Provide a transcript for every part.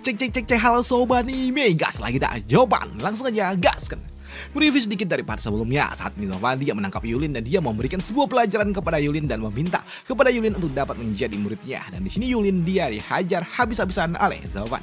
Cek, halo sobat anime, gas lagi dah jawaban, langsung aja gaskan. Mereview sedikit dari part sebelumnya, saat ini Zofan dia menangkap Yulin dan dia memberikan sebuah pelajaran kepada Yulin dan meminta kepada Yulin untuk dapat menjadi muridnya. Dan di sini Yulin dia dihajar habis-habisan oleh Zofan.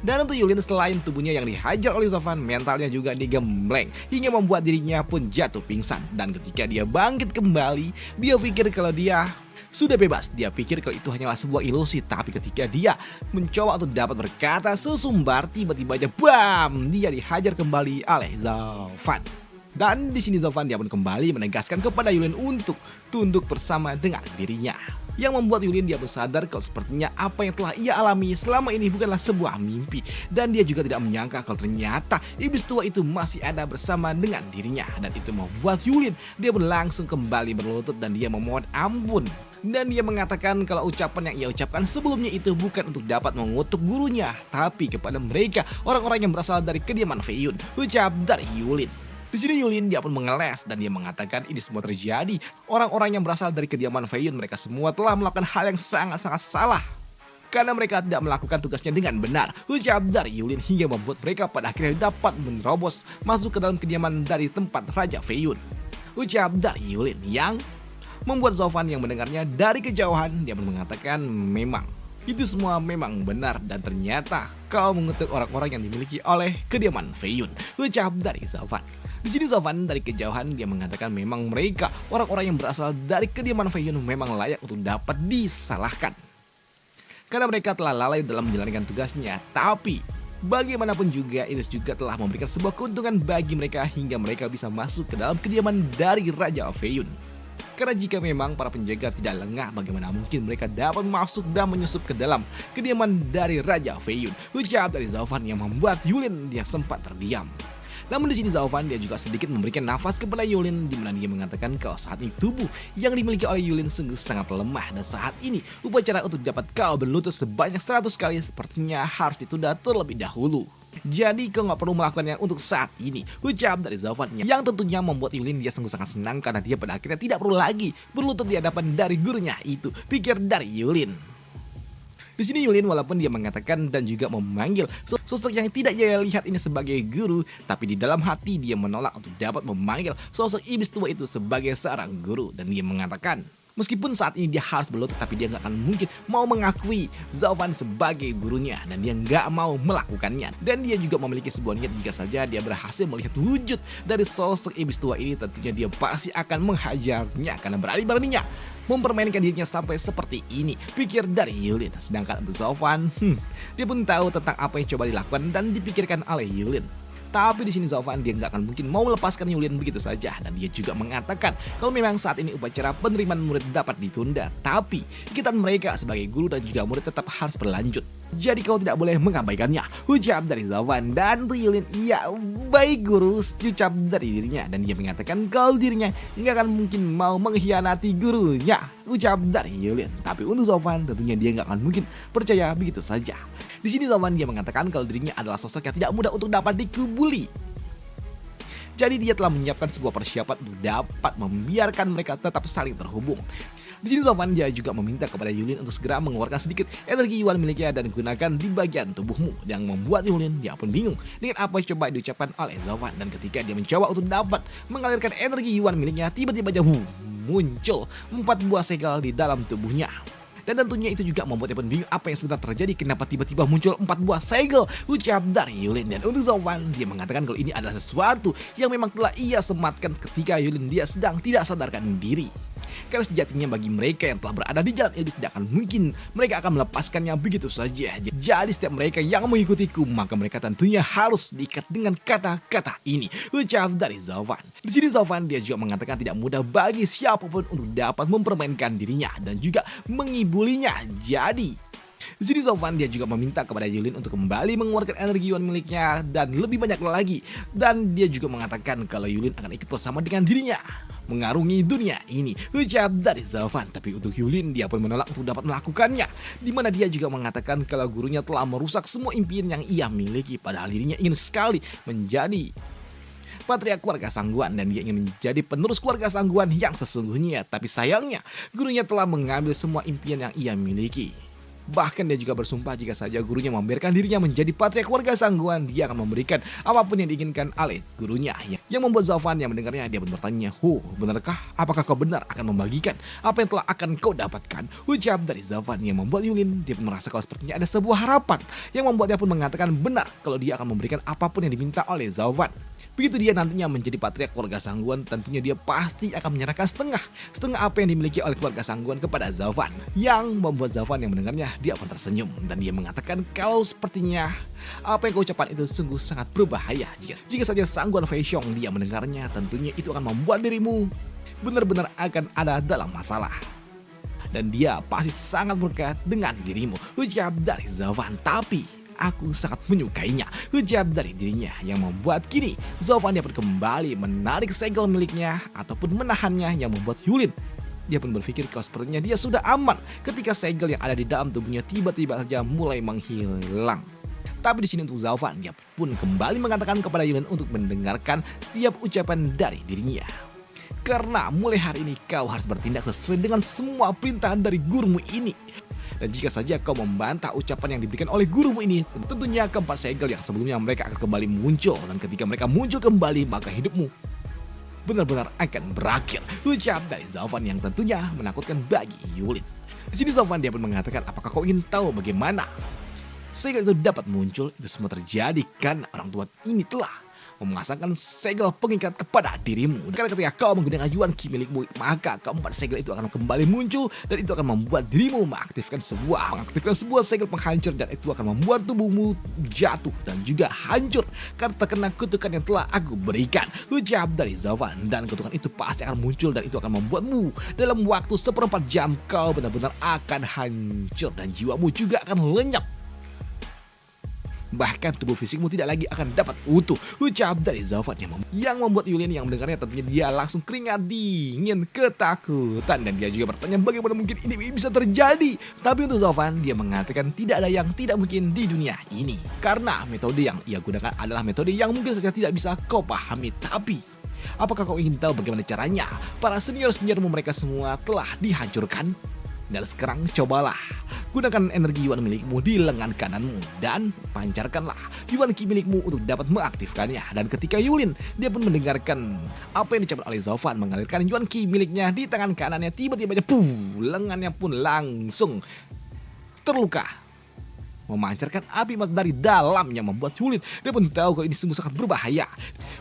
Dan untuk Yulin selain tubuhnya yang dihajar oleh Zofan, mentalnya juga digembleng hingga membuat dirinya pun jatuh pingsan. Dan ketika dia bangkit kembali, dia pikir kalau dia sudah bebas. Dia pikir kalau itu hanyalah sebuah ilusi, tapi ketika dia mencoba untuk dapat berkata sesumbar, tiba-tiba aja bam, dia dihajar kembali oleh Zofan. Dan di sini Zofan dia pun kembali menegaskan kepada Yulin untuk tunduk bersama dengan dirinya. Yang membuat Yulin dia bersadar kalau sepertinya apa yang telah ia alami selama ini bukanlah sebuah mimpi. Dan dia juga tidak menyangka kalau ternyata iblis tua itu masih ada bersama dengan dirinya. Dan itu membuat Yulin dia pun langsung kembali berlutut dan dia memohon ampun. Dan dia mengatakan kalau ucapan yang ia ucapkan sebelumnya itu bukan untuk dapat mengutuk gurunya, tapi kepada mereka, orang-orang yang berasal dari kediaman Feiyun. Ucap dari Yulin. Di sini Yulin dia pun mengeles dan dia mengatakan ini semua terjadi. Orang-orang yang berasal dari kediaman Feiyun, mereka semua telah melakukan hal yang sangat-sangat salah. Karena mereka tidak melakukan tugasnya dengan benar. Ucap dari Yulin hingga membuat mereka pada akhirnya dapat menerobos masuk ke dalam kediaman dari tempat Raja Feiyun. Ucap dari Yulin yang membuat Zofan yang mendengarnya dari kejauhan, dia pun mengatakan memang itu semua memang benar dan ternyata kau mengutuk orang-orang yang dimiliki oleh kediaman Feiyun. Ucap dari Zofan. Di sini Zofan dari kejauhan dia mengatakan memang mereka orang-orang yang berasal dari kediaman Feiyun memang layak untuk dapat disalahkan. Karena mereka telah lalai dalam menjalankan tugasnya, tapi bagaimanapun juga ini juga telah memberikan sebuah keuntungan bagi mereka hingga mereka bisa masuk ke dalam kediaman dari Raja Feiyun. Karena jika memang para penjaga tidak lengah, bagaimana mungkin mereka dapat masuk dan menyusup ke dalam kediaman dari Raja Feiyun. Ucap dari Zofan yang membuat Yulin dia sempat terdiam. Namun di sini Zofan dia juga sedikit memberikan nafas kepada Yulin, di mana dia mengatakan kalau saat ini tubuh yang dimiliki oleh Yulin sungguh sangat lemah dan saat ini upacara untuk dapat kau berlutut sebanyak 100 kali sepertinya harus ditunda terlebih dahulu. Jadi kau nggak perlu melakukannya untuk saat ini. Ucap dari Zofan yang tentunya membuat Yulin dia sungguh sangat senang karena dia pada akhirnya tidak perlu lagi berlutut di hadapan dari gurunya itu. Pikir dari Yulin. Di sini Yulin walaupun dia mengatakan dan juga memanggil sosok yang tidak dia lihat ini sebagai guru, tapi di dalam hati dia menolak untuk dapat memanggil sosok iblis tua itu sebagai seorang guru. Dan dia mengatakan meskipun saat ini dia harus berlutut, tapi dia nggak akan mungkin mau mengakui Zofan sebagai gurunya dan dia nggak mau melakukannya. Dan dia juga memiliki sebuah niat jika saja dia berhasil melihat wujud dari sosok iblis tua ini, tentunya dia pasti akan menghajarnya karena berani-beraninya mempermainkan dirinya sampai seperti ini. Pikir dari Yulin. Sedangkan untuk Zofan, dia pun tahu tentang apa yang coba dilakukan dan dipikirkan oleh Yulin. Tapi di sini Zofan dia nggak akan mungkin mau melepaskan Yulin begitu saja. Dan dia juga mengatakan kalau memang saat ini upacara penerimaan murid dapat ditunda, tapi ikatan mereka sebagai guru dan juga murid tetap harus berlanjut. Jadi kau tidak boleh mengabaikannya. Ucap dari Zofan. Dan untuk Yulin, iya baik guru, ucap dari dirinya. Dan dia mengatakan kalau dirinya nggak akan mungkin mau mengkhianati gurunya. Ucap dari Yulin. Tapi untuk Zofan tentunya dia nggak akan mungkin percaya begitu saja. Di sini Zofan dia mengatakan kalau dirinya adalah sosok yang tidak mudah untuk dapat dikubuli. Jadi dia telah menyiapkan sebuah persiapan untuk dapat membiarkan mereka tetap saling terhubung. Di sini Zofan dia juga meminta kepada Yulin untuk segera mengeluarkan sedikit energi Yuan miliknya dan gunakan di bagian tubuhmu, yang membuat Yulin dia pun bingung dengan apa yang coba diucapkan oleh Zofan. Dan ketika dia mencoba untuk dapat mengalirkan energi Yuan miliknya, tiba-tiba aja muncul 4 buah segel di dalam tubuhnya. Dan tentunya itu juga membuat dia pun bingung apa yang sebenarnya terjadi, kenapa tiba-tiba muncul 4 buah segel. Ucap dari Yulin. Dan untuk Zofan dia mengatakan kalau ini adalah sesuatu yang memang telah ia sematkan ketika Yulin dia sedang tidak sadarkan diri. Karena sejatinya bagi mereka yang telah berada di jalan iblis tidak akan mungkin mereka akan melepaskannya begitu saja. Jadi setiap mereka yang mengikutiku maka mereka tentunya harus diikat dengan kata-kata ini. Ucap dari Zofan. Di sini Zofan dia juga mengatakan tidak mudah bagi siapapun untuk dapat mempermainkan dirinya dan juga mengibulinya. Jadi di sini Zofan dia juga meminta kepada Yulin untuk kembali mengeluarkan energi Yuan miliknya dan lebih banyak lagi. Dan dia juga mengatakan kalau Yulin akan ikut bersama dengan dirinya mengarungi dunia ini. Ucap dari Zofan. Tapi untuk Yulin dia pun menolak untuk dapat melakukannya, di mana dia juga mengatakan kalau gurunya telah merusak semua impian yang ia miliki, padahal dirinya ingin sekali menjadi patriark keluarga Sangguan dan dia ingin menjadi penerus keluarga Sangguan yang sesungguhnya. Tapi sayangnya gurunya telah mengambil semua impian yang ia miliki. Bahkan dia juga bersumpah jika saja gurunya membiarkan dirinya menjadi patriark warga Sangguan, dia akan memberikan apapun yang diinginkan oleh gurunya. Yang membuat Zofan yang mendengarnya dia pun bertanya, benarkah? Apakah kau benar akan membagikan apa yang telah akan kau dapatkan? Ucap dari Zofan yang membuat Yulin dia pun merasa kalau sepertinya ada sebuah harapan yang membuat dia pun mengatakan benar kalau dia akan memberikan apapun yang diminta oleh Zofan. Begitu dia nantinya menjadi patriark keluarga Sangguan, tentunya dia pasti akan menyerahkan setengah apa yang dimiliki oleh keluarga Sangguan kepada Zofan. Yang membuat Zofan yang mendengarnya dia pun tersenyum dan dia mengatakan kalau sepertinya apa yang kau ucapkan itu sungguh sangat berbahaya. Jika saja Sangguan Feixiong dia mendengarnya, tentunya itu akan membuat dirimu benar-benar akan ada dalam masalah. Dan dia pasti sangat murka dengan dirimu, ucap dari Zofan. Tapi aku sangat menyukainya, ucap dari dirinya yang membuat kini Zofan dapat kembali menarik segel miliknya ataupun menahannya yang membuat Yulin dia pun berpikir kalau sepertinya dia sudah aman ketika segel yang ada di dalam tubuhnya tiba-tiba saja mulai menghilang. Tapi di sini untuk Zofan dia pun kembali mengatakan kepada Yulin untuk mendengarkan setiap ucapan dari dirinya. Karena mulai hari ini kau harus bertindak sesuai dengan semua perintah dari gurumu ini. Dan jika saja kau membantah ucapan yang diberikan oleh gurumu ini, tentunya keempat segel yang sebelumnya mereka akan kembali muncul. Dan ketika mereka muncul kembali, maka hidupmu benar-benar akan berakhir, ucap dari Zofan yang tentunya menakutkan bagi Yulin. Di sini Zofan dia pun mengatakan, apakah kau ingin tahu bagaimana segel itu dapat muncul? Itu semua terjadi karena orang tua ini telah memasangkan segel pengikat kepada dirimu. Karena ketika kau menggunakan Yuan Qi milikmu, maka keempat segel itu akan kembali muncul dan itu akan membuat dirimu mengaktifkan sebuah segel penghancur dan itu akan membuat tubuhmu jatuh dan juga hancur karena terkena kutukan yang telah aku berikan, ucap dari Zofan. Dan kutukan itu pasti akan muncul dan itu akan membuatmu dalam waktu 1/4 jam kau benar-benar akan hancur dan jiwamu juga akan lenyap. Bahkan tubuh fisikmu tidak lagi akan dapat utuh, ucap dari Zofan yang membuat Yulin yang mendengarnya tentunya dia langsung keringat dingin ketakutan dan dia juga bertanya bagaimana mungkin ini bisa terjadi. Tapi untuk Zofan dia mengatakan tidak ada yang tidak mungkin di dunia ini karena metode yang ia gunakan adalah metode yang mungkin saja tidak bisa kau pahami. Tapi apakah kau ingin tahu bagaimana caranya? Para senior-seniormu mereka semua telah dihancurkan. Dan sekarang cobalah gunakan energi Yuan milikmu di lengan kananmu dan pancarkanlah Yuan Qi milikmu untuk dapat mengaktifkannya. Dan ketika Yulin dia pun mendengarkan apa yang diucapkan oleh Zofan mengalirkan Yuan Qi miliknya di tangan kanannya, tiba-tiba aja lengannya pun langsung terluka, memancarkan api emas dari dalam yang membuat Yulin dia pun tahu kalau ini sungguh sangat berbahaya.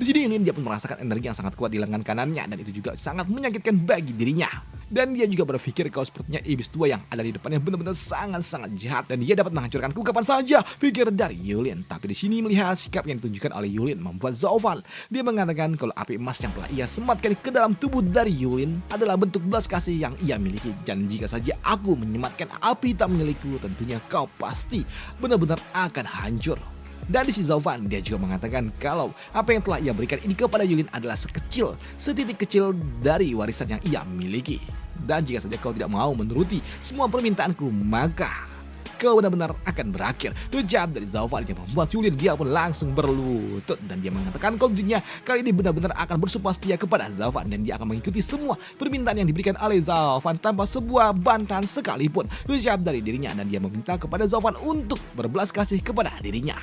Di sini Yulin dia pun merasakan energi yang sangat kuat di lengan kanannya dan itu juga sangat menyakitkan bagi dirinya. Dan dia juga berpikir kalau sepertinya iblis tua yang ada di depannya benar-benar sangat-sangat jahat dan dia dapat menghancurkanku kapan saja, pikir dari Yulin. Tapi di sini melihat sikap yang ditunjukkan oleh Yulin membuat Zofan dia mengatakan kalau api emas yang telah ia sematkan ke dalam tubuh dari Yulin adalah bentuk belas kasih yang ia miliki. Dan jika saja aku menyematkan api hitam milikku, tentunya kau pasti benar-benar akan hancur. Dan di sini Zofan dia juga mengatakan kalau apa yang telah ia berikan ini kepada Yulin adalah setitik kecil dari warisan yang ia miliki. Dan jika saja kau tidak mau menuruti semua permintaanku, maka kau benar-benar akan berakhir, ucap dari Zofan yang membuat Yulin dia pun langsung berlutut dan dia mengatakan kalau dirinya kali ini benar-benar akan bersumpah setia kepada Zofan dan dia akan mengikuti semua permintaan yang diberikan oleh Zofan tanpa sebuah bantahan sekalipun, ucap dari dirinya. Dan dia meminta kepada Zofan untuk berbelas kasih kepada dirinya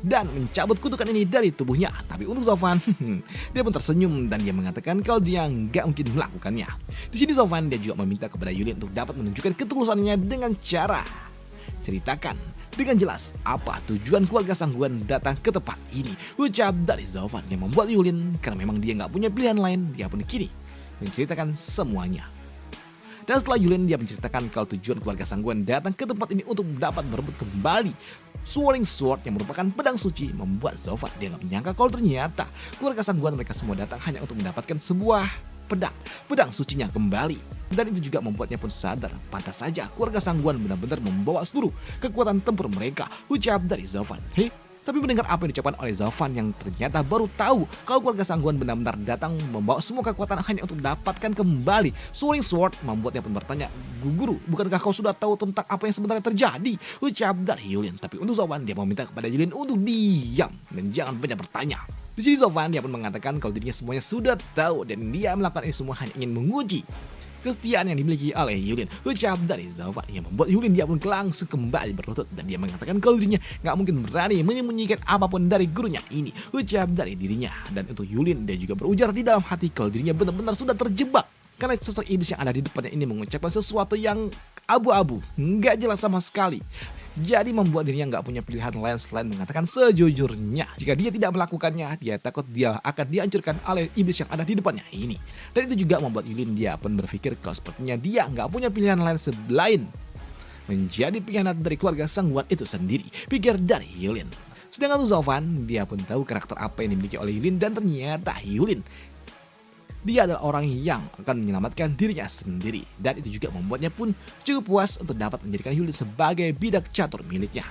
dan mencabut kutukan ini dari tubuhnya. Tapi untuk Zofan, dia pun tersenyum dan dia mengatakan kalau dia nggak mungkin melakukannya. Di sini Zofan dia juga meminta kepada Yulin untuk dapat menunjukkan ketulusannya dengan cara ceritakan dengan jelas apa tujuan keluarga Sangguan datang ke tempat ini, ucap dari Zofan yang membuat Yulin karena memang dia nggak punya pilihan lain, dia pun kini menceritakan semuanya. Dan setelah Yulin dia menceritakan kalau tujuan keluarga Sangguan datang ke tempat ini untuk dapat merebut kembali Soaring Sword yang merupakan pedang suci, membuat Zofan dia nggak menyangka kalau ternyata keluarga Sangguan mereka semua datang hanya untuk mendapatkan sebuah pedang sucinya kembali. Dan itu juga membuatnya pun sadar pantas saja keluarga Sangguan benar-benar membawa seluruh kekuatan tempur mereka, ucap dari Zofan. Tapi mendengar apa yang diucapkan oleh Zofan yang ternyata baru tahu kalau keluarga Sangguan benar-benar datang membawa semua kekuatan hanya untuk mendapatkan kembali Soaring Sword, membuatnya pun bertanya, guru, bukankah kau sudah tahu tentang apa yang sebenarnya terjadi, ucap dari Yulin. Tapi untuk Zofan dia meminta kepada Yulin untuk diam dan jangan banyak bertanya. Di sini Zofan dia pun mengatakan kalau dirinya semuanya sudah tahu dan dia melakukan ini semua hanya ingin menguji kesetiaan yang dimiliki oleh Yulin. Ucap dari Zofan yang membuat Yulin dia pun langsung kembali berlutut dan dia mengatakan kalau dirinya nggak mungkin berani menyembunyikan apapun dari gurunya ini. Ucap dari dirinya, dan untuk Yulin dia juga berujar di dalam hati kalau dirinya benar-benar sudah terjebak karena sosok iblis yang ada di depannya ini mengucapkan sesuatu yang abu-abu, nggak jelas sama sekali. Jadi membuat dirinya nggak punya pilihan lain selain mengatakan sejujurnya. Jika dia tidak melakukannya, dia takut dia akan dihancurkan oleh iblis yang ada di depannya ini. Dan itu juga membuat Yulin dia pun berpikir kalau sepertinya dia nggak punya pilihan lain selain menjadi pengkhianat dari keluarga sangguan itu sendiri, pikir dari Yulin. Sedangkan untuk Zofan, dia pun tahu karakter apa yang dimiliki oleh Yulin dan ternyata Yulin dia adalah orang yang akan menyelamatkan dirinya sendiri. Dan itu juga membuatnya pun cukup puas untuk dapat menjadikan Yulin sebagai bidak catur miliknya.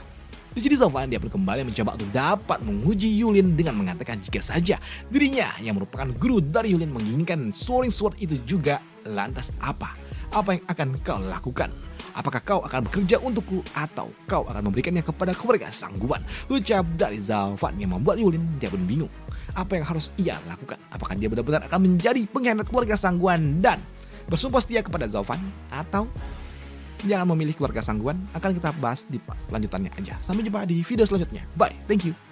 Di sini Zofan dia pun kembali mencoba untuk dapat menguji Yulin dengan mengatakan jika saja dirinya yang merupakan guru dari Yulin menginginkan Soaring Sword itu juga, lantas apa yang akan kau lakukan? Apakah kau akan bekerja untukku atau kau akan memberikannya kepada keluarga sangguan? Ucap dari Zofan yang membuat Yulin dia pun bingung. Apa yang harus ia lakukan? Apakah dia benar-benar akan menjadi pengkhianat keluarga sangguan dan bersumpah setia kepada Zofan, atau jangan memilih keluarga sangguan? Akan kita bahas di selanjutnya aja. Sampai jumpa di video selanjutnya. Bye, thank you.